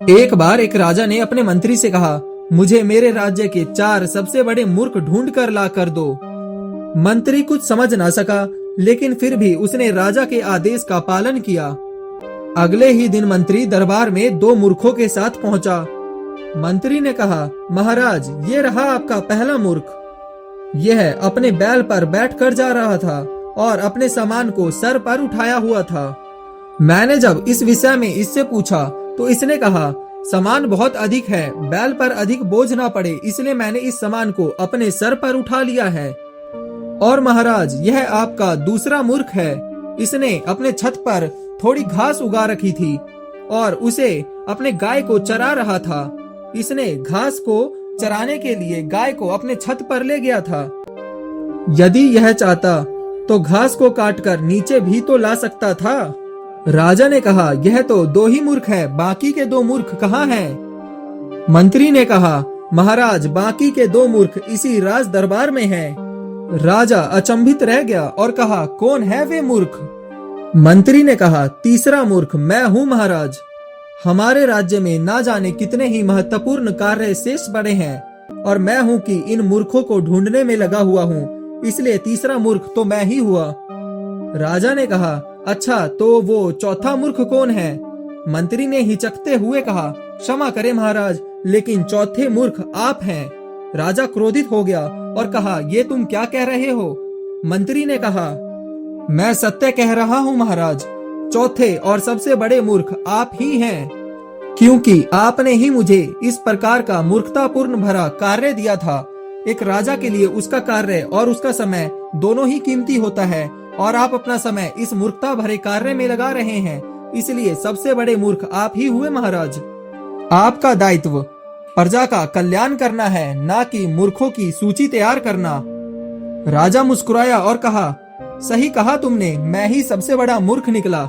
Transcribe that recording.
एक बार एक राजा ने अपने मंत्री से कहा, मुझे मेरे राज्य के 4 सबसे बड़े मूर्ख ढूंढ कर ला कर दो। मंत्री कुछ समझ ना सका, लेकिन फिर भी उसने राजा के आदेश का पालन किया। अगले ही दिन मंत्री दरबार में 2 मूर्खों के साथ पहुंचा। मंत्री ने कहा, महाराज, ये रहा आपका पहला मूर्ख। यह अपने बैल पर बैठकर जा रहा था और अपने सामान को सर पर उठाया हुआ था। मैंने जब इस विषय में इससे पूछा तो इसने कहा, सामान बहुत अधिक है, बैल पर अधिक बोझ ना पड़े, इसलिए मैंने इस सामान को अपने सर पर उठा लिया है। और महाराज, यह आपका दूसरा मूर्ख है। इसने अपने छत पर थोड़ी घास उगा रखी थी और उसे अपने गाय को चरा रहा था। इसने घास को चराने के लिए गाय को अपने छत पर ले गया था। यदि यह चाहता तो घास को काटकर नीचे भी तो ला सकता था। राजा ने कहा, यह तो 2 ही मूर्ख है, बाकी के 2 मूर्ख कहाँ हैं? मंत्री ने कहा, महाराज, बाकी के 2 मूर्ख इसी राज दरबार में हैं। राजा अचंभित रह गया और कहा, कौन है वे मूर्ख? मंत्री ने कहा, तीसरा मूर्ख मैं हूँ महाराज। हमारे राज्य में ना जाने कितने ही महत्वपूर्ण कार्य शेष पड़े हैं और मैं हूँ कि इन मूर्खों को ढूंढने में लगा हुआ हूँ, इसलिए तीसरा मूर्ख तो मैं ही हुआ। राजा ने कहा, अच्छा, तो वो चौथा मूर्ख कौन है? मंत्री ने हिचकते हुए कहा, क्षमा करें महाराज, लेकिन चौथे मूर्ख आप हैं। राजा क्रोधित हो गया और कहा, ये तुम क्या कह रहे हो? मंत्री ने कहा, मैं सत्य कह रहा हूँ महाराज, चौथे और सबसे बड़े मूर्ख आप ही हैं, क्योंकि आपने ही मुझे इस प्रकार का मूर्खतापूर्ण भरा कार्य दिया था। एक राजा के लिए उसका कार्य और उसका समय दोनों ही कीमती होता है और आप अपना समय इस मूर्खता भरे कार्य में लगा रहे हैं, इसलिए सबसे बड़े मूर्ख आप ही हुए महाराज। आपका दायित्व प्रजा का कल्याण करना है, ना कि मूर्खों की सूची तैयार करना। राजा मुस्कुराया और कहा, सही कहा तुमने, मैं ही सबसे बड़ा मूर्ख निकला।